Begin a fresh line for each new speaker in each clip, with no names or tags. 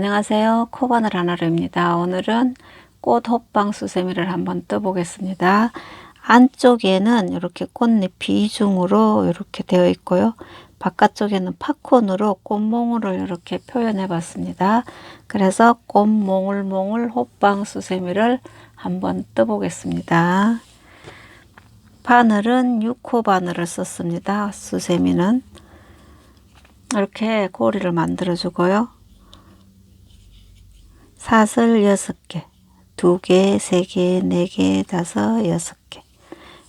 안녕하세요. 코바늘 하나루입니다. 오늘은 꽃 호빵 수세미를 한번 떠보겠습니다. 안쪽에는 이렇게 꽃잎이 이중으로 이렇게 되어 있고요. 바깥쪽에는 팝콘으로 꽃몽울을 이렇게 표현해 봤습니다. 그래서 꽃몽울몽울 호빵 수세미를 한번 떠보겠습니다. 바늘은 6호 바늘을 썼습니다. 수세미는 이렇게 고리를 만들어 주고요. 사슬 6개, 2개, 3개, 4개, 5, 6개.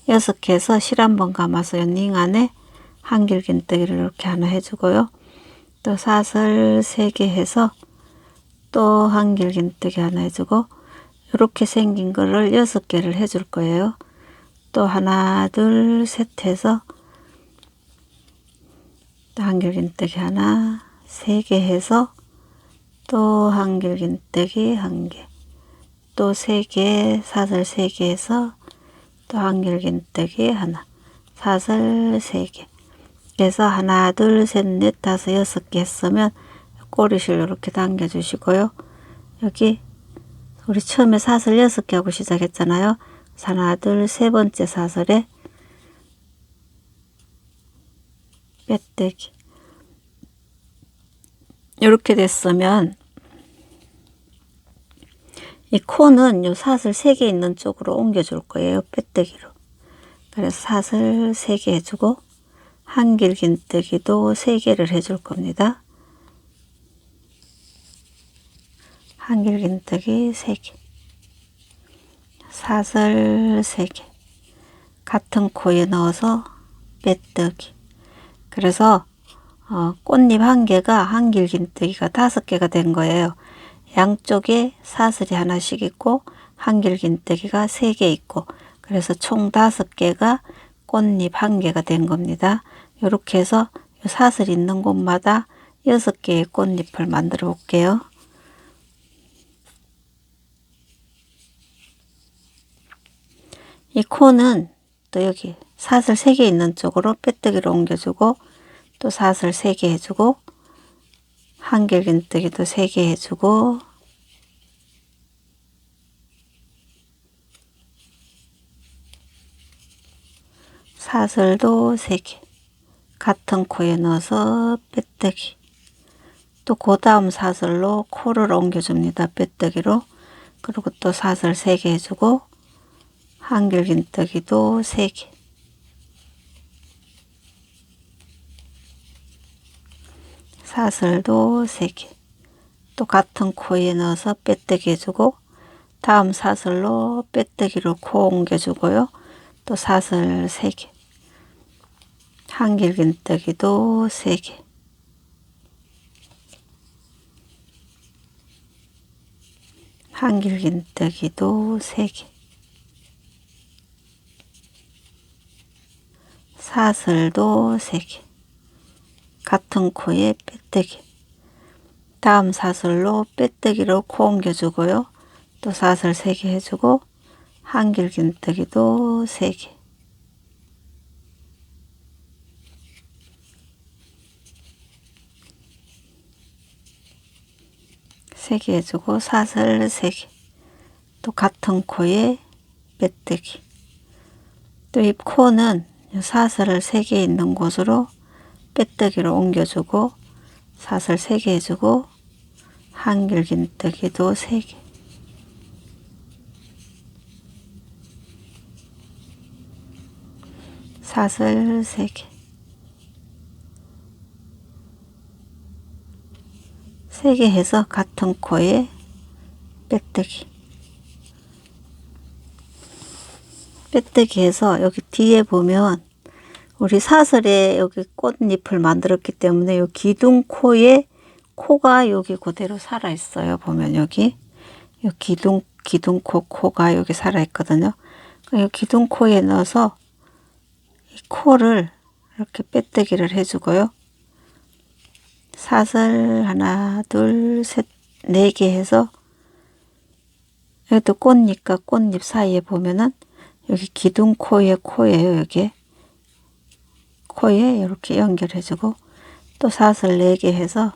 6개에서 실 한번 감아서 닝 안에 한길긴뜨기를 이렇게 하나 해주고요. 또 사슬 3개 해서 또 한길긴뜨기 하나 해주고, 이렇게 생긴 거를 6개를 해줄 거예요. 또 하나, 둘, 셋 해서 또 한길긴뜨기 하나, 3개 해서 또 한길긴뜨기 1개, 또 3개, 사슬 3개 해서 또 한길긴뜨기 하나, 사슬 3개. 그래서 하나, 둘, 셋, 넷, 다섯, 6개 했으면 꼬리실 이렇게 당겨 주시고요. 여기 우리 처음에 사슬 6개 하고 시작했잖아요. 하나, 둘, 세 번째 사슬에 빼뜨기. 이렇게 됐으면 이 코는 요 사슬 3개 있는 쪽으로 옮겨 줄 거예요. 빼뜨기로. 그래서 사슬 3개 해주고 한길긴뜨기도 3개를 해줄 겁니다. 한길긴뜨기 3개, 사슬 3개, 같은 코에 넣어서 빼뜨기. 그래서 꽃잎 1개가 한길긴뜨기가 5개가 된 거예요. 양쪽에 사슬이 하나씩 있고 한길긴뜨기가 3개 있고, 그래서 총 5개가 꽃잎 1개가 된 겁니다. 이렇게 해서 사슬 있는 곳마다 6개의 꽃잎을 만들어 볼게요. 이 코는 또 여기 사슬 3개 있는 쪽으로 빼뜨기로 옮겨주고, 또 사슬 3개 해주고, 한길긴뜨기도 3개 해주고, 사슬도 3개, 같은 코에 넣어서 빼뜨기. 또 그 다음 사슬로 코를 옮겨줍니다. 빼뜨기로. 그리고 또 사슬 3개 해주고, 한길긴뜨기도 3개. 사슬도 3개. 또 같은 코에 넣어서 빼뜨기 해주고, 다음 사슬로 빼뜨기로 코 옮겨주고요. 또 사슬 3개. 한길긴뜨기도 3개. 한길긴뜨기도 3개. 사슬도 3개. 같은 코에 빼뜨기. 다음 사슬로 빼뜨기로 코 옮겨주고요. 또 사슬 3개 해주고, 한길긴뜨기도 3개. 세 개 해주고, 사슬 3개. 또 같은 코에 빼뜨기. 또 이 코는 사슬을 3개 있는 곳으로 빼뜨기로 옮겨주고, 사슬 3개 해주고, 한길긴뜨기도 3개. 사슬 3개. 3개 해서 같은 코에 빼뜨기. 빼뜨기 해서 여기 뒤에 보면 우리 사슬에 여기 꽃잎을 만들었기 때문에 이 기둥코에 코가 여기 그대로 살아 있어요. 보면 여기 이 기둥코 코가 여기 살아 있거든요. 이 기둥코에 넣어서 이 코를 이렇게 빼뜨기를 해주고요. 사슬 하나, 둘, 셋, 4개 해서 여기도 꽃잎과 꽃잎 사이에 보면은 여기 기둥코의 코예요. 여기 코에 이렇게 연결해주고, 또 사슬 4개 해서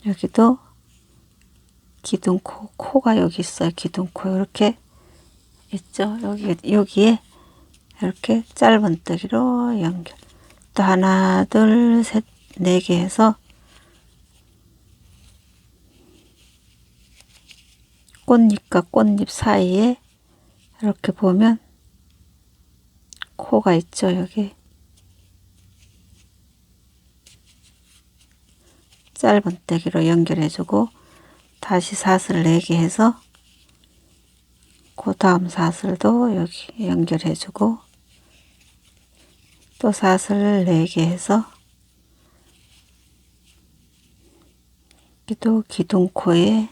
여기도 기둥코, 코가 여기 있어요. 기둥코 이렇게 있죠. 여기에 이렇게 짧은뜨기로 연결. 또 하나, 둘, 셋, 네 개 해서 꽃잎과 꽃잎 사이에 이렇게 보면 코가 있죠. 여기 짧은뜨기로 연결해주고 다시 사슬 4개 해서 그 다음 사슬도 여기 연결해주고 또 사슬 4개 해서 또 기둥코에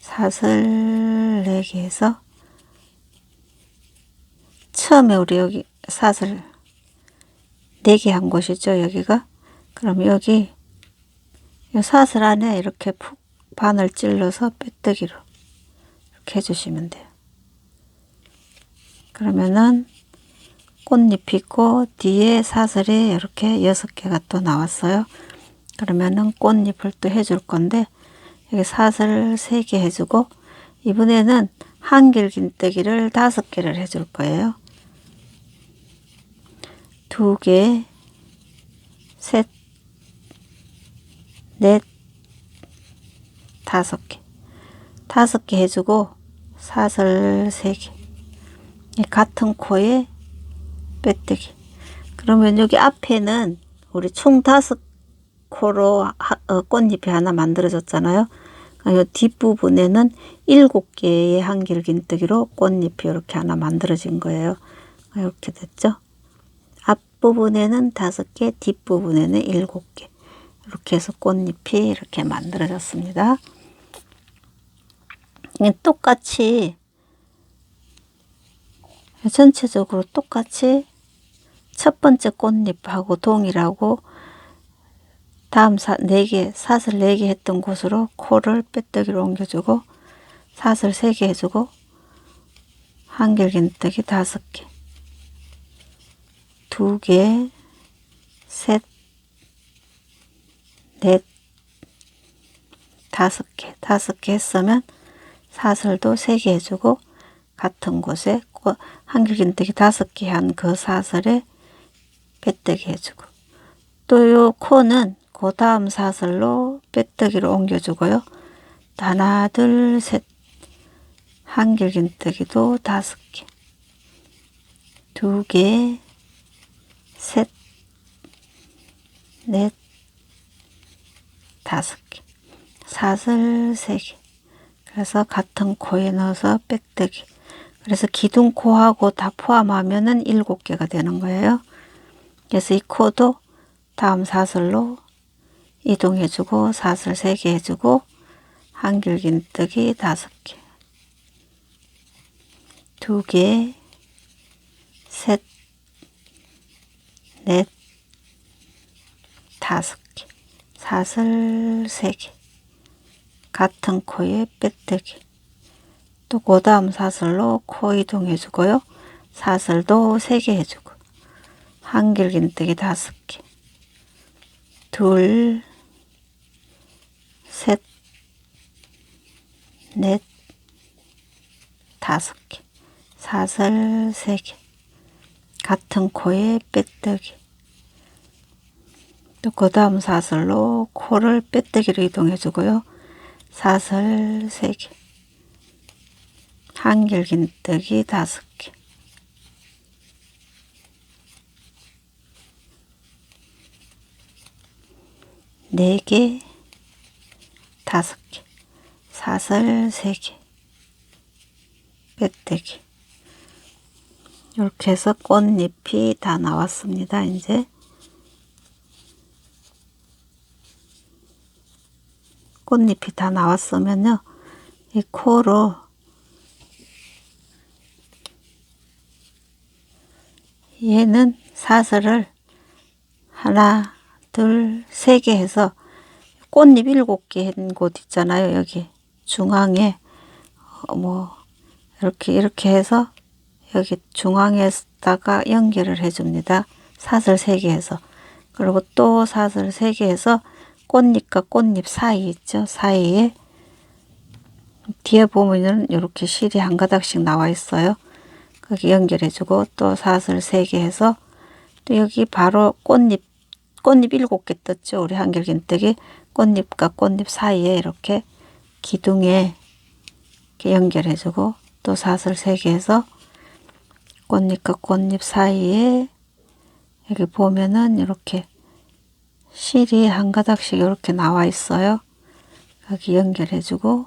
사슬 4개 해서 처음에 우리 여기 사슬 4개 한 곳이죠. 여기가. 그럼 여기 이 사슬 안에 이렇게 푹 바늘 찔러서 빼뜨기로 이렇게 해주시면 돼요. 그러면은 꽃잎이 있고 뒤에 사슬이 이렇게 6개가 또 나왔어요. 그러면은 꽃잎을 또 해줄 건데 여기 사슬 3개 해주고 이번에는 한길긴뜨기를 5개를 해줄 거예요. 2개, 셋, 넷, 5개. 5개 해주고 사슬 3개. 같은 코에 빼뜨기. 그러면 여기 앞에는 우리 총 5코로 꽃잎이 하나 만들어졌잖아요. 이 뒷부분에는 7개의 한길긴뜨기로 꽃잎이 이렇게 하나 만들어진 거예요. 이렇게 됐죠. 앞부분에는 5개, 뒷부분에는 7개. 이렇게 해서 꽃잎이 이렇게 만들어졌습니다. 똑같이 전체적으로 똑같이 첫 번째 꽃잎하고 동일하고 다음 4개, 사슬 4개 했던 곳으로 코를 빼뜨기로 옮겨주고 사슬 3개 해주고 한길긴뜨기 5개, 2개, 셋, 넷, 5개, 5개 했으면 사슬도 3개 해주고 같은 곳에 한길긴뜨기 5개 한 그 사슬에 빼뜨기 해주고 또 요 코는 그 다음 사슬로 빼뜨기로 옮겨주고요. 하나, 둘, 셋, 한길긴뜨기도 5개, 2개, 셋, 넷, 5개, 사슬 3개. 그래서 같은 코에 넣어서 빼뜨기. 그래서 기둥코하고 다 포함하면은 7개가 되는 거예요. 그래서 이 코도 다음 사슬로 이동해주고 사슬 3개 해주고 한길긴뜨기 5개, 2개, 셋, 넷, 5개, 사슬 3개, 같은 코에 빼뜨기. 또 그 다음 사슬로 코 이동해주고요. 사슬도 3개 해주고 한길긴뜨기 5개, 둘, 셋, 넷, 5개, 사슬 3개, 같은 코에 빼뜨기. 또 그 다음 사슬로 코를 빼뜨기로 이동해주고요. 사슬 3개, 한길긴뜨기 5개, 네 개, 5개, 사슬 3개, 빼뜨기. 이렇게 해서 꽃잎이 다 나왔습니다. 이제 꽃잎이 다 나왔으면요, 이 코로 얘는 사슬을 하나, 둘, 3개 해서 꽃잎 7개 한 곳 있잖아요. 여기 중앙에 이렇게 해서 여기 중앙에다가 연결을 해줍니다. 사슬 3개 해서. 그리고 또 사슬 3개 해서 꽃잎과 꽃잎 사이 있죠. 사이에 뒤에 보면은 이렇게 실이 한 가닥씩 나와 있어요. 거기 연결해주고 또 사슬 3개 해서 또 여기 바로 꽃잎 7개 떴죠. 우리 한길긴뜨기 꽃잎과 꽃잎 사이에 이렇게 기둥에 이렇게 연결해주고 또 사슬 3개 해서 꽃잎과 꽃잎 사이에 여기 보면은 이렇게 실이 한 가닥씩 이렇게 나와 있어요. 여기 연결해주고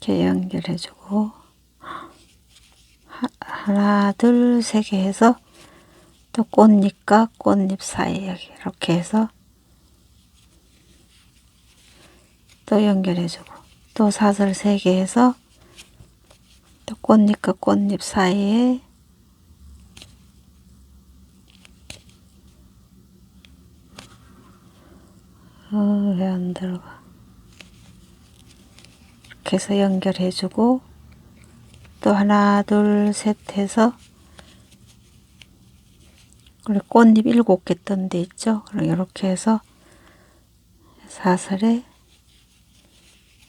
이렇게 연결해주고 하나 둘 3개 해서 또 꽃잎과 꽃잎 사이 여기 이렇게 해서 또 연결해주고 또 사슬 3개 해서 또 꽃잎과 꽃잎 사이에 왜 안 들어가 이렇게 해서 연결해주고 또 하나 둘 셋 해서 우리 꽃잎 7개 뜬 데 있죠. 그럼 이렇게 해서 사슬에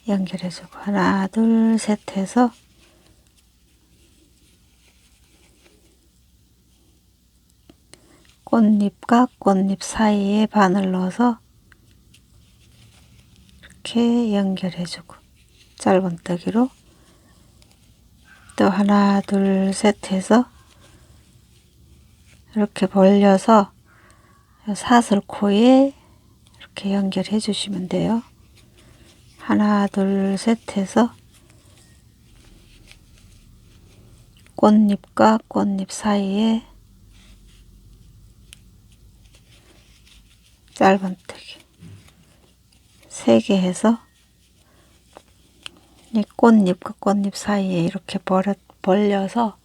연결해주고 하나 둘 셋 해서 꽃잎과 꽃잎 사이에 바늘 넣어서 이렇게 연결해주고 짧은뜨기로 또 하나 둘 셋 해서 이렇게 벌려서 사슬 코에 이렇게 연결해 주시면 돼요. 하나 둘 셋 해서 꽃잎과 꽃잎 사이에 짧은뜨기 3개 해서 이 꽃잎과 꽃잎 사이에 이렇게 벌려서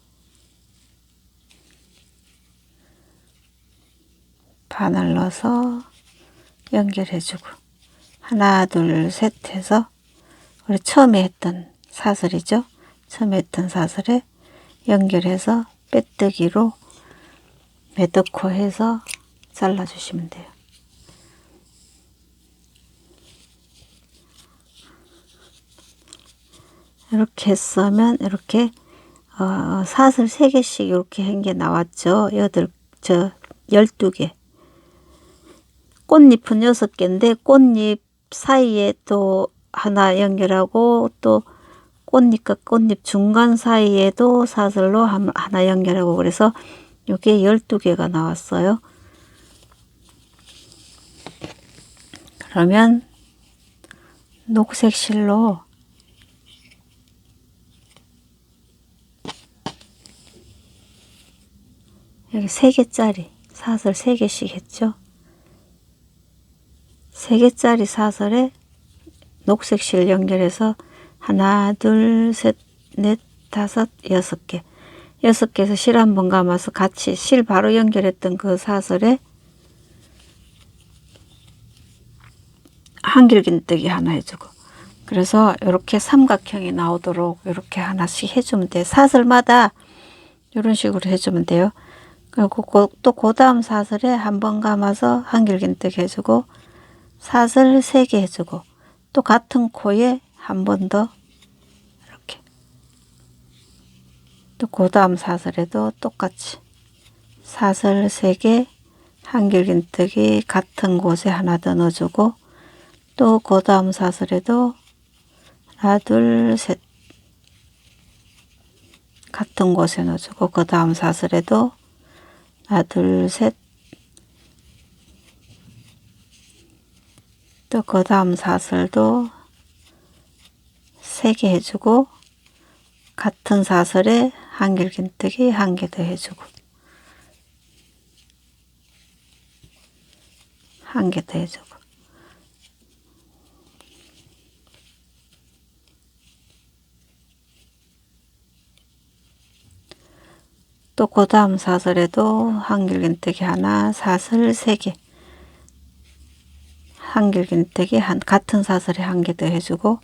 바늘 넣어서 연결해주고 하나 둘 셋 해서 우리 처음에 했던 사슬이죠. 처음에 했던 사슬에 연결해서 빼뜨기로 매듭코 해서 잘라주시면 돼요. 이렇게 했으면 이렇게 사슬 3개씩 이렇게 한 게 나왔죠. 12개. 꽃잎은 6개인데 꽃잎 사이에 또 하나 연결하고 또 꽃잎과 꽃잎 중간 사이에도 사슬로 하나 연결하고 그래서 이게 12개가 나왔어요. 그러면 녹색 실로 여기 3개짜리 사슬 3개씩 했죠. 3개짜리 사슬에 녹색 실 연결해서 하나 둘 셋 넷 다섯 6개 6개에서 실 한번 감아서 같이 실 바로 연결했던 그 사슬에 한길긴뜨기 하나 해주고 그래서 이렇게 삼각형이 나오도록 이렇게 하나씩 해주면 돼요. 사슬마다 이런 식으로 해주면 돼요. 그리고 또 그 다음 사슬에 한 번 감아서 한길긴뜨기 해주고 사슬 3개 해주고 또 같은 코에 한 번 더 이렇게 또 그 다음 사슬에도 똑같이 사슬 3개 한길긴뜨기 같은 곳에 하나 더 넣어주고 또 그 다음 사슬에도 하나 둘 셋 같은 곳에 넣어주고 그 다음 사슬에도 하나 둘 셋 또 그 다음 사슬도 3개 해주고 같은 사슬에 한길긴뜨기 1개 더 해주고 1개 더 해주고 또 그 다음 사슬에도 한길긴뜨기 하나 사슬 3개 한길긴뜨기 같은 사슬에 1개 더 해주고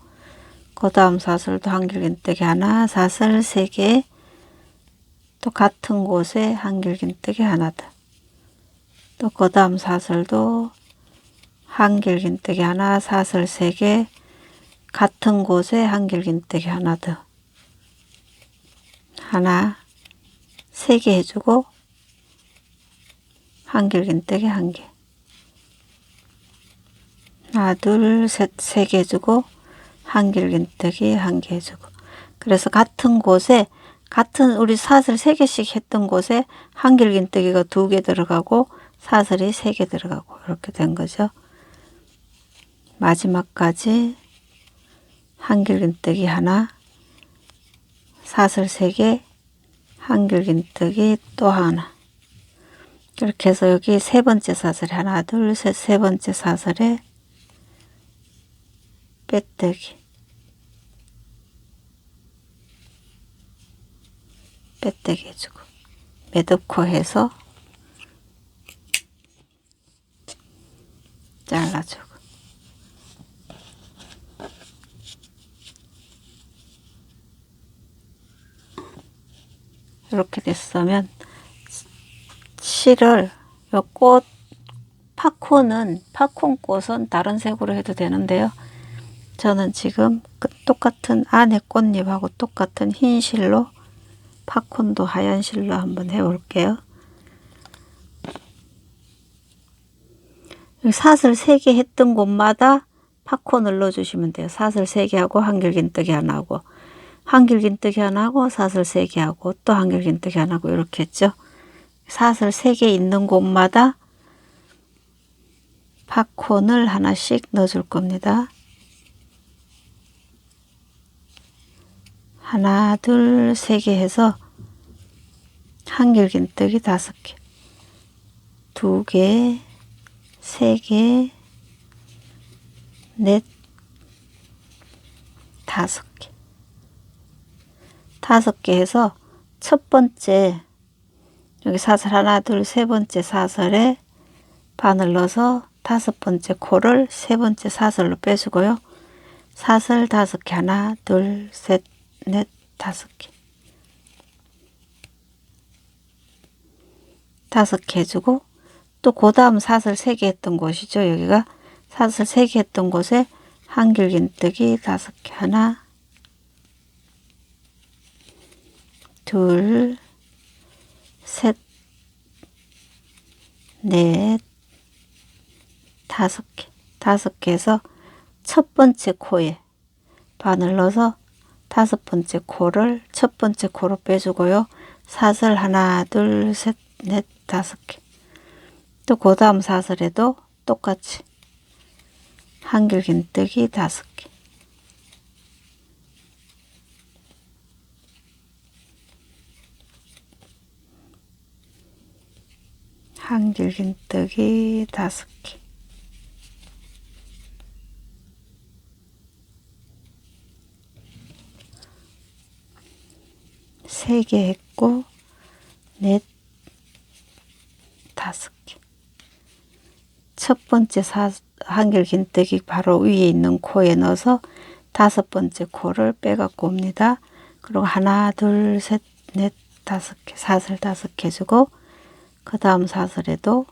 그 다음 사슬도 한길긴뜨기 하나, 사슬 3개, 또 같은 곳에 한길긴뜨기 하나 더. 또 그 다음 사슬도 한길긴뜨기 하나, 사슬 3개, 같은 곳에 한길긴뜨기 하나 더. 하나, 3개 해주고 한길긴뜨기 1개. 하나, 둘, 셋, 3개 해주고 한길긴뜨기 1개 해주고. 그래서 같은 곳에 같은 우리 사슬 3개씩 했던 곳에 한길긴뜨기가 2개 들어가고 사슬이 3개 들어가고 이렇게 된 거죠. 마지막까지 한길긴뜨기 하나, 사슬 3개, 한길긴뜨기 또 하나. 이렇게 해서 여기 세 번째 사슬에 하나, 둘, 셋, 세 번째 사슬에 빼뜨기, 빼뜨기 해주고 매듭코 해서 잘라주고. 이렇게 됐으면 실을 요 꽃 팝콘은 팝콘꽃은 다른 색으로 해도 되는데요. 저는 지금 똑같은 안에 꽃잎하고 똑같은 흰 실로 팝콘도 하얀 실로 한번 해볼게요. 사슬 3개 했던 곳마다 팝콘을 넣어주시면 돼요. 사슬 3개 하고 한길긴뜨기 하나 하고 한길긴뜨기 하나 하고 사슬 3개 하고 또 한길긴뜨기 하나 하고 이렇게 했죠. 사슬 3개 있는 곳마다 팝콘을 하나씩 넣어줄 겁니다. 하나, 둘, 3개 해서 한길긴뜨기 5개, 2개, 3개, 넷, 5개. 5개 해서 첫 번째 여기 사슬 하나, 둘, 세 번째 사슬에 바늘 넣어서 5번째 코를 세 번째 사슬로 빼주고요. 사슬 5개, 하나, 둘, 셋, 넷, 5개. 5개 해주고 또 그 다음 사슬 3개 했던 곳이죠. 여기가 사슬 3개 했던 곳에 한길긴뜨기 5개, 하나, 둘, 셋, 넷, 5개. 5개 해서 첫 번째 코에 바늘 넣어서 5번째 코를 첫 번째 코로 빼주고요. 사슬 하나, 둘, 셋, 넷, 5개. 또 그 다음 사슬에도 똑같이 한길긴뜨기 5개. 한길긴뜨기 5개. 3개 했고 넷, 5개. 첫 번째 한길긴뜨기 바로 위에 있는 코에 넣어서 5번째 코를 빼갖고 옵니다. 그리고 하나, 둘, 셋, 넷, 5개. 사슬 5개 해주고 그 다음 사슬에도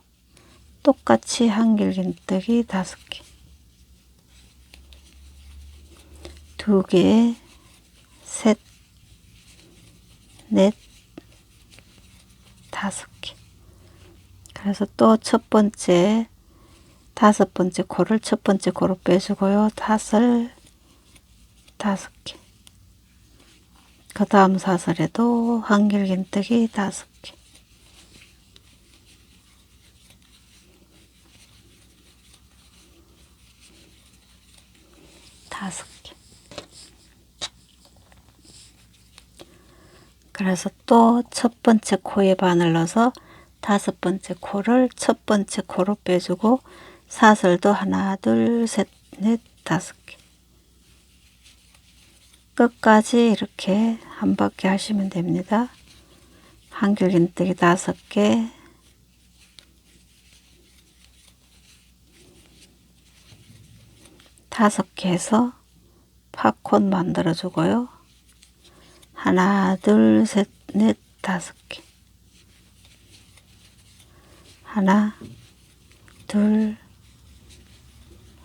똑같이 한길긴뜨기 5개. 2개, 셋, 넷, 5개. 그래서 또 첫 번째 5번째 코를 첫 번째 코로 빼주고요. 사슬 5개. 그 다음 사슬에도 한길긴뜨기 5개. 5개. 그래서 또 첫 번째 코에 바늘 넣어서 5번째 코를 첫 번째 코로 빼주고 사슬도 하나, 둘, 셋, 넷, 5개. 끝까지 이렇게 한 바퀴 하시면 됩니다. 한길긴뜨기 5개, 다섯 개 해서 팝콘 만들어 주고요. 하나, 둘, 셋, 넷, 다섯 개. 하나, 둘,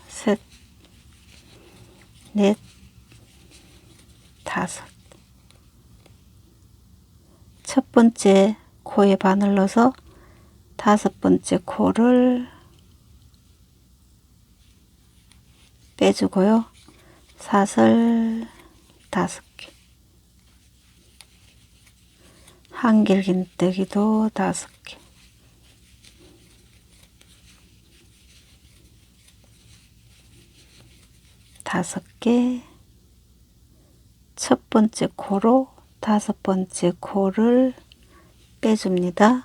셋, 넷, 다섯. 첫 번째 코에 바늘 넣어서 다섯 번째 코를 빼주고요. 사슬 다섯 개. 한길긴뜨기도 다섯 개. 다섯 개. 첫 번째 코로 다섯 번째 코를 빼줍니다.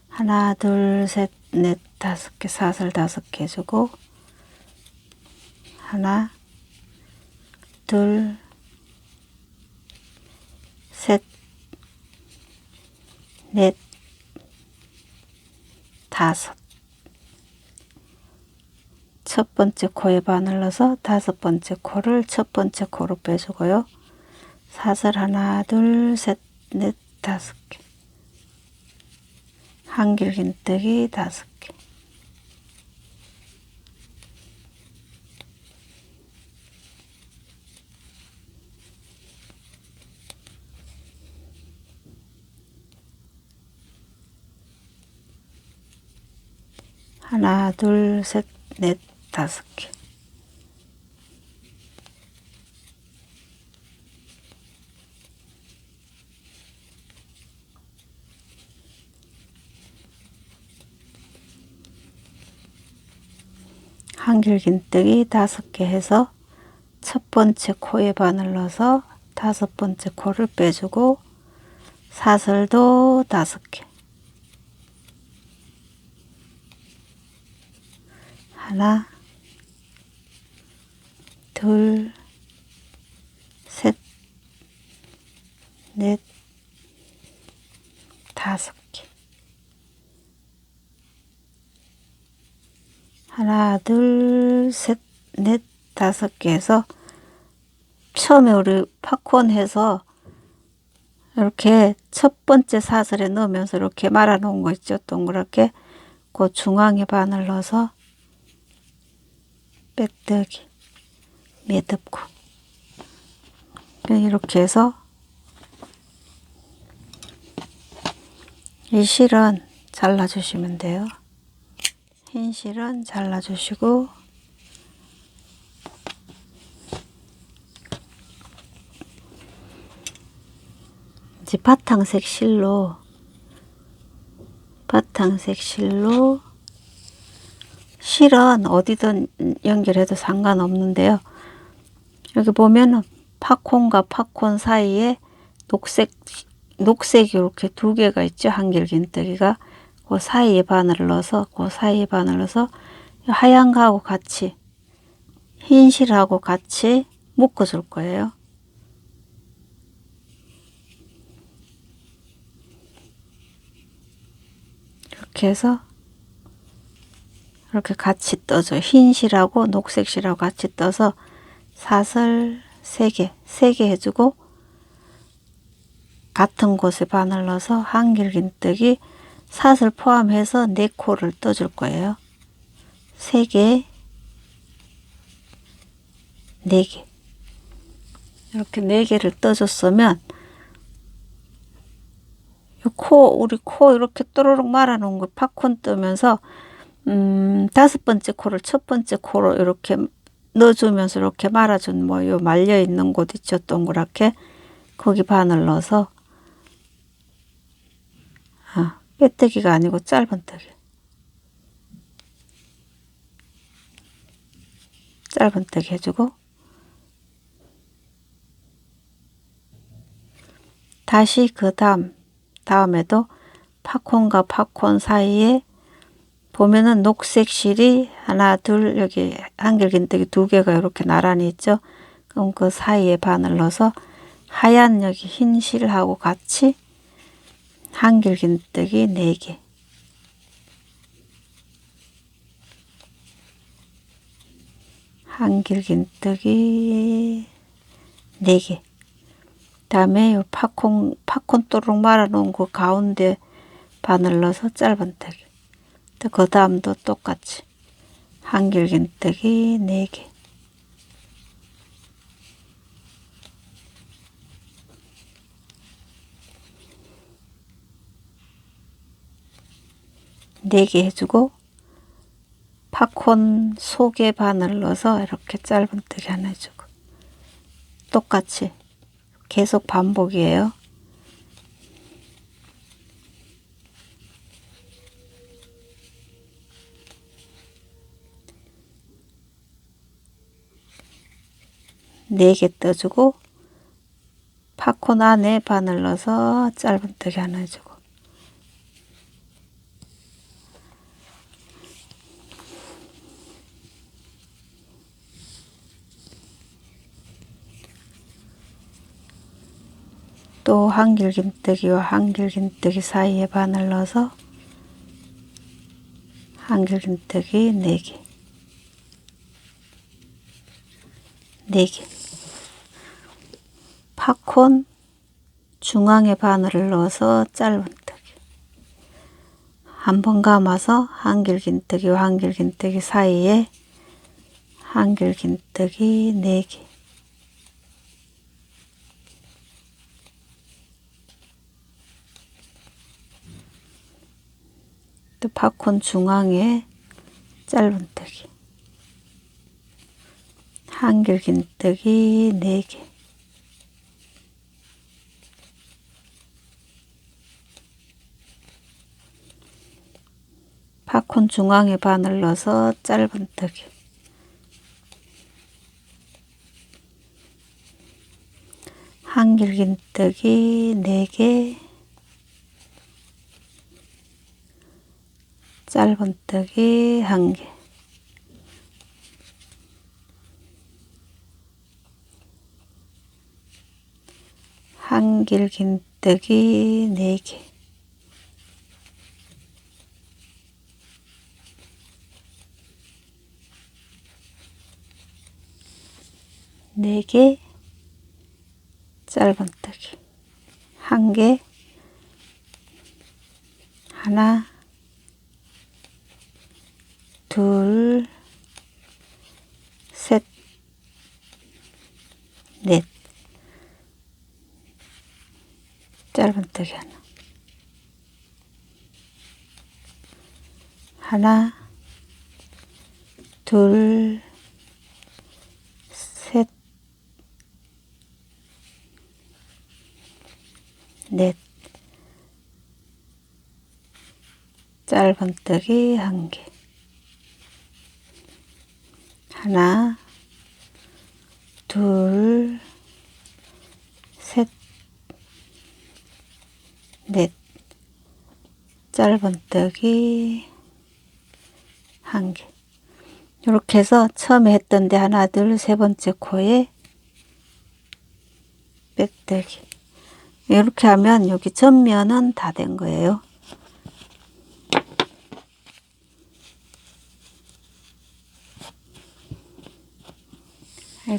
하나, 둘, 셋, 넷, 다섯 개. 사슬 다섯 개 주고 하나, 둘, 셋, 넷, 다섯. 첫 번째 코에 바늘 넣어서 다섯 번째 코를 첫 번째 코로 빼주고요. 사슬 하나, 둘, 셋, 넷, 다섯 개. 한길긴뜨기 다섯 개. 하나, 둘, 셋, 넷, 다섯 개. 한길긴뜨기 다섯 개 해서 첫 번째 코에 바늘 넣어서 다섯 번째 코를 빼주고 사슬도 다섯 개. 하나, 둘, 셋, 넷, 다섯 개. 하나, 둘, 셋, 넷, 다섯 개 해서 처음에 우리 팝콘 해서 이렇게 첫 번째 사슬에 넣으면서 이렇게 말아 놓은 거 있죠. 동그랗게 그 중앙에 바늘 넣어서 빼뜨기 매듭고 이렇게 해서 이 실은 잘라 주시면 돼요. 흰 실은 잘라 주시고 이제 바탕색 실로 실은 어디든 연결해도 상관없는데요. 여기 보면은 팝콘과 팝콘 사이에 녹색이 이렇게 두 개가 있죠. 한길긴뜨기가 그 사이에 바늘을 넣어서 하얀 거하고 같이 흰 실하고 같이 묶어 줄 거예요. 이렇게 해서 이렇게 같이 떠줘. 흰 실하고 녹색 실하고 같이 떠서 사슬 3개 해주고 같은 곳에 바늘 넣어서 한길긴뜨기 사슬 포함해서 4코를 떠줄 거예요. 3개, 4개. 이렇게 4개를 떠줬으면 우리 코 이렇게 또르륵 말아 놓은 거 팝콘 뜨면서 다섯 번째 코를 첫 번째 코로 이렇게 넣어주면서 이렇게 말아준 요 말려 있는 곳 있죠. 동그랗게 거기 바늘 넣어서 빼뜨기가 아니고 짧은뜨기 해주고 다시 그 다음에도 팝콘과 팝콘 사이에 보면은 녹색 실이 하나, 둘, 여기 한길긴뜨기 2개가 이렇게 나란히 있죠. 그럼 그 사이에 바늘 넣어서 하얀 여기 흰 실하고 같이 한길긴뜨기 4개. 한길긴뜨기 4개. 다음에 요 팝콘 또록 말아 놓은 그 가운데 바늘 넣어서 짧은뜨기. 또 그 다음도 똑같이 한길긴뜨기 4개. 네 개 해주고 팝콘 속에 바늘 넣어서 이렇게 짧은뜨기 하나 해주고 똑같이 계속 반복이에요. 네 개 떠주고 팝콘 안에 바늘 넣어서 짧은뜨기 하나 해주고 또 한길긴뜨기와 한길긴뜨기 사이에 바늘 넣어서 한길긴뜨기 4개 4개. 팝콘 중앙에 바늘을 넣어서 짧은뜨기 한 번 감아서 한길긴뜨기와 한길긴뜨기 사이에 한길긴뜨기 4개 또 팝콘 중앙에 짧은뜨기 한길긴뜨기 4개 팝콘 중앙에 바늘 넣어서 짧은뜨기 한길긴뜨기 4개 짧은뜨기 1개 한길긴뜨기 4개 4개 짧은뜨기 1개 하나 둘 셋 넷 짧은뜨기 하나 둘 셋 넷 짧은뜨기 1개 하나 둘 셋 넷 짧은뜨기 1개 이렇게 해서 처음에 했던 데 하나 둘 세 번째 코에 빼뜨기 이렇게 하면 여기 전면은 다 된 거예요.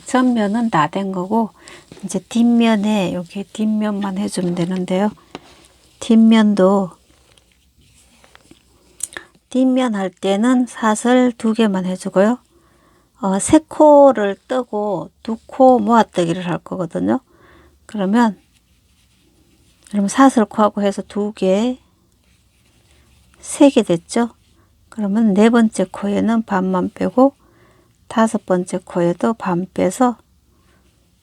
전면은 다 된 거고 이제 뒷면에 여기 뒷면만 해주면 되는데요. 뒷면도 뒷면 할 때는 사슬 2개만 해주고요. 3코를 뜨고 2코 모아뜨기를 할 거거든요. 그러면 사슬코하고 해서 2개 3개 됐죠. 그러면 4번째 코에는 반만 빼고 5번째 코에도 반 빼서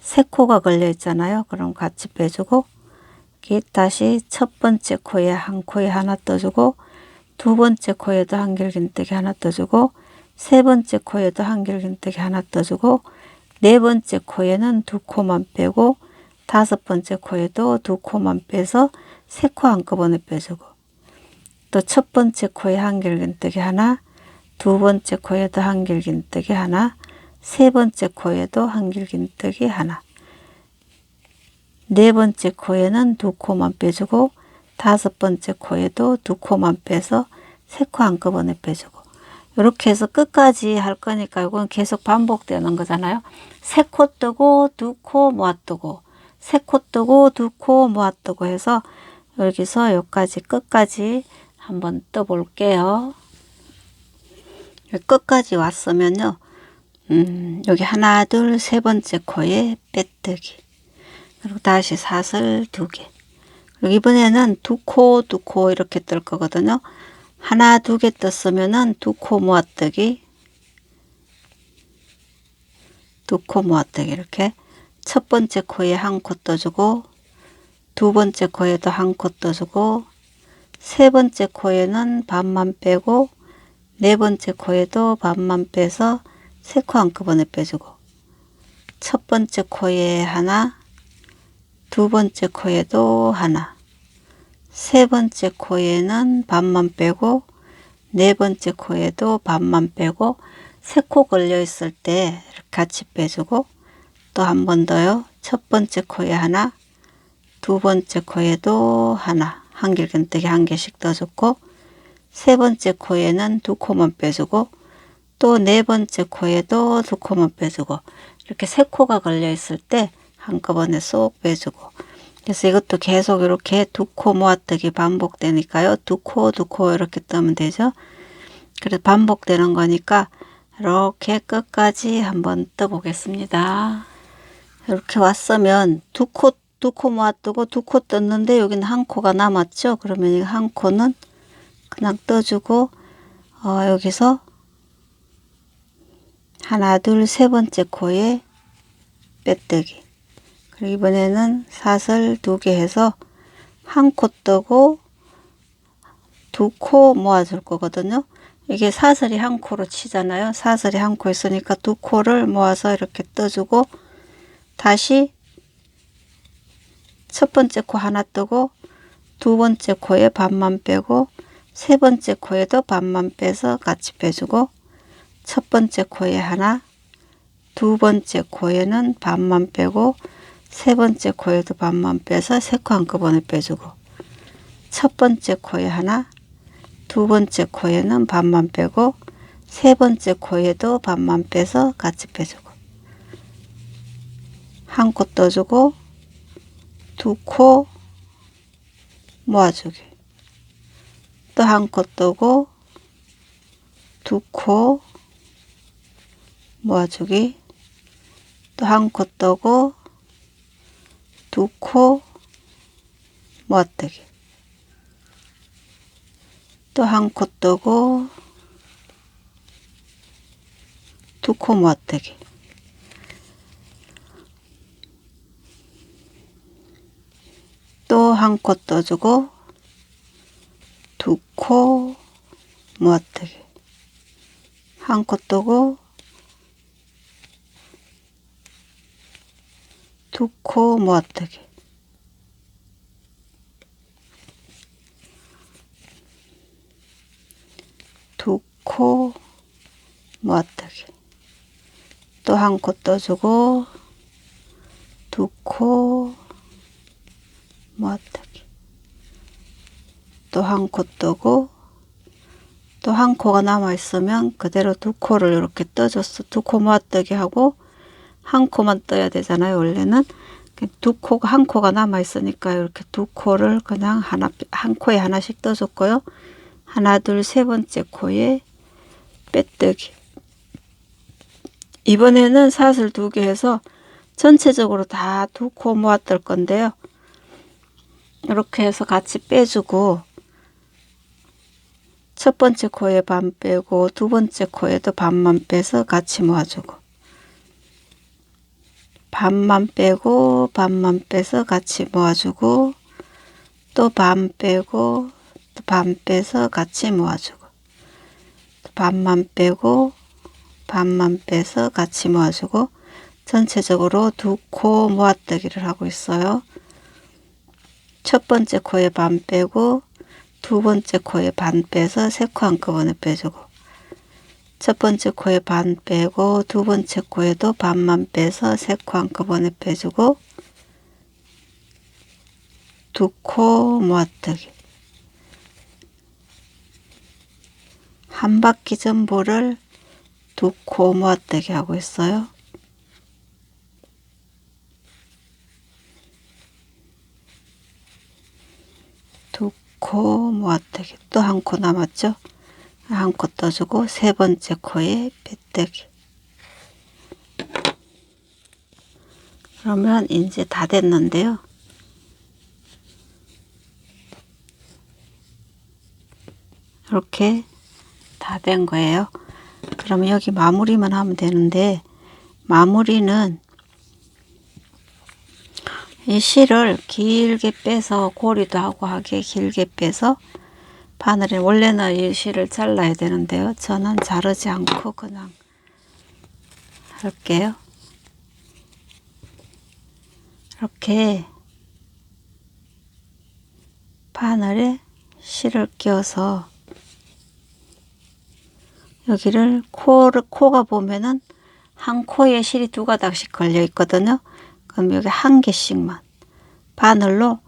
3코가 걸려 있잖아요. 그럼 같이 빼주고 다시 첫 번째 코에 한 코에 하나 떠주고 2번째 코에도 한길긴뜨기 하나 떠주고 3번째 코에도 한길긴뜨기 하나 떠주고 4번째 코에는 2코만 빼고 5번째 코에도 2코만 빼서 3코 한꺼번에 빼주고 또 첫 번째 코에 한길긴뜨기 하나 2번째 코에도 한길긴뜨기 하나 3번째 코에도 한길긴뜨기 하나 4번째 코에는 2코만 빼주고 5번째 코에도 2코만 빼서 3코 한꺼번에 빼주고 이렇게 해서 끝까지 할 거니까 이건 계속 반복되는 거잖아요. 3코 뜨고 2코 모아뜨고 3코 뜨고 2코 모아뜨고 해서 여기서 여기까지 끝까지 한번 떠 볼게요. 끝까지 왔으면요. 여기 하나 둘 세 번째 코에 빼뜨기, 그리고 다시 사슬 2개, 그리고 이번에는 2코 2코 이렇게 뜰 거거든요. 하나 2개 떴으면은 2코 모아뜨기, 2코 모아뜨기, 이렇게 첫 번째 코에 1코 떠주고 두 번째 코에도 1코 떠주고 세 번째 코에는 반만 빼고 네 번째 코에도 반만 빼서 3코 한꺼번에 빼주고 첫 번째 코에 하나, 두 번째 코에도 하나, 세 번째 코에는 반만 빼고 네 번째 코에도 반만 빼고 3코 걸려 있을 때 이렇게 같이 빼주고 또 한 번 더요. 첫 번째 코에 하나, 두 번째 코에도 하나, 한길긴뜨기 1개씩 떠줬고 세 번째 코에는 2코만 빼주고 또 네 번째 코에도 2코만 빼주고 이렇게 3코가 걸려 있을 때 한꺼번에 쏙 빼주고, 그래서 이것도 계속 이렇게 2코 모아뜨기 반복되니까요. 2코 2코 이렇게 뜨면 되죠. 그래서 반복되는 거니까 이렇게 끝까지 한번 떠 보겠습니다. 이렇게 왔으면 2코 모아뜨고 2코 떴는데 여기는 1코가 남았죠. 그러면 이 1코는 그냥 떠주고 여기서 하나 둘 세 번째 코에 빼뜨기, 그리고 이번에는 사슬 2개 해서 1코 뜨고 2코 모아줄 거거든요. 이게 사슬이 1코로 치잖아요. 사슬이 1코 있으니까 2코를 모아서 이렇게 떠주고 다시 첫 번째 코 하나 뜨고 두 번째 코에 반만 빼고 세 번째 코에도 반만 빼서 같이 빼주고 첫 번째 코에 하나, 두 번째 코에는 반만 빼고 세 번째 코에도 반만 빼서 3코 한꺼번에 빼주고 첫 번째 코에 하나, 두 번째 코에는 반만 빼고 세 번째 코에도 반만 빼서 같이 빼주고 1코 떠주고 2코 모아주기, 또 1코 뜨고 2코 모아주기, 또 1코 뜨고 2코 모아뜨기, 또 1코 뜨고 2코 모아뜨기, 또 1코 떠주고 2코 모아뜨기, 1코 뜨고 2코 모아뜨기, 두 코 모아뜨기, 또 1코 떠주고 2코 모아뜨기, 또 1코 뜨고 또 1코가 남아 있으면 그대로 2코를 이렇게 떠줬어. 2코 모아뜨기 하고 1코만 떠야 되잖아요. 원래는 2코가 1코가 남아 있으니까 이렇게 2코를 그냥 한 코에 하나씩 떠줬고요. 하나 둘 세 번째 코에 빼뜨기. 이번에는 사슬 2개 해서 전체적으로 다 2코 모아뜰 건데요. 이렇게 해서 같이 빼주고 첫 번째 코에 반 빼고 두 번째 코에도 반만 빼서 같이 모아주고 반만 빼고 반만 빼서 같이 모아주고 또 반 빼고 또 반 빼서 같이 모아주고 또 반만 빼고 반만 빼서 같이 모아주고 전체적으로 2코 모아뜨기를 하고 있어요. 첫 번째 코에 반 빼고 두 번째 코에 반 빼서 3코 한꺼번에 빼주고 첫 번째 코에 반 빼고 두 번째 코에도 반만 빼서 3코 한꺼번에 빼주고 2코 모아뜨기, 한 바퀴 전보를 2코 모아뜨기 하고 있어요. 두 코 모아뜨기. 또 한 코 남았죠? 한 코 떠주고 세 번째 코에 빼뜨기. 그러면 이제 다 됐는데요. 이렇게 다 된 거예요. 그러면 여기 마무리만 하면 되는데, 마무리는 이 실을 길게 빼서, 고리도 하고 하게 길게 빼서 바늘에, 원래는 이 실을 잘라야 되는데요. 저는 자르지 않고 그냥 할게요. 이렇게 바늘에 실을 끼워서 여기를 코가 보면은 한 코에 실이 2가닥씩 걸려 있거든요. 그럼 여기 한 개씩만 바늘로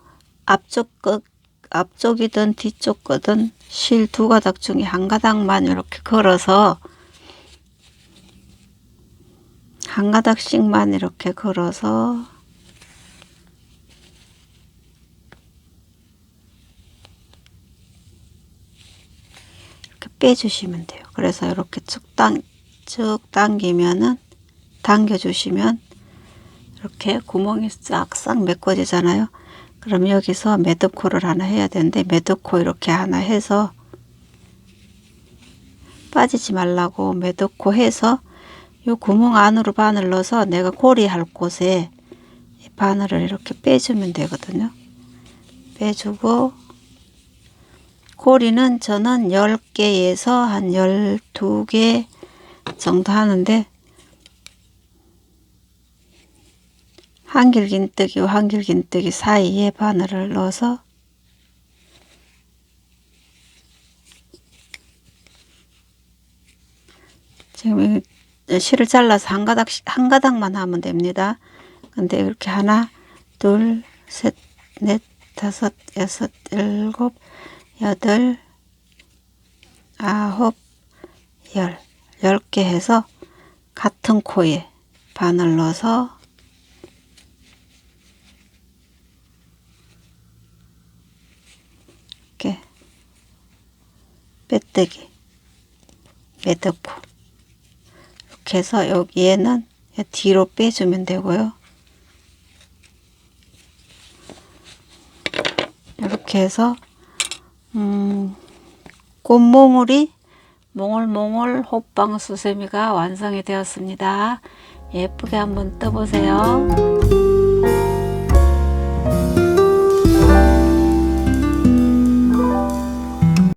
앞쪽이든 뒤쪽 거든 실 2가닥 중에 한 가닥만 이렇게 걸어서, 한 가닥씩만 이렇게 걸어서 이렇게 빼주시면 돼요. 그래서 이렇게 쭉 당기면은, 당겨주시면 이렇게 구멍이 싹싹 메꿔지잖아요. 그럼 여기서 매듭코를 하나 해야 되는데, 매듭코 이렇게 하나 해서, 빠지지 말라고 매듭코 해서 요 구멍 안으로 바늘 넣어서 내가 고리 할 곳에 바늘을 이렇게 빼주면 되거든요. 빼주고, 고리는 저는 10개에서 한 12개 정도 하는데, 한길긴뜨기와 한길긴뜨기 사이에 바늘을 넣어서 지금 실을 잘라서 한 가닥만 하면 됩니다. 근데 이렇게 하나, 둘, 셋, 넷, 다섯, 여섯, 일곱, 여덟, 아홉, 10개 해서 같은 코에 바늘 넣어서 이렇게 빼뜨기, 매듭코 이렇게 해서 여기에는 뒤로 빼주면 되고요. 이렇게 해서 꽃몽울이 몽울몽울 호빵 수세미가 완성이 되었습니다. 예쁘게 한번 떠보세요.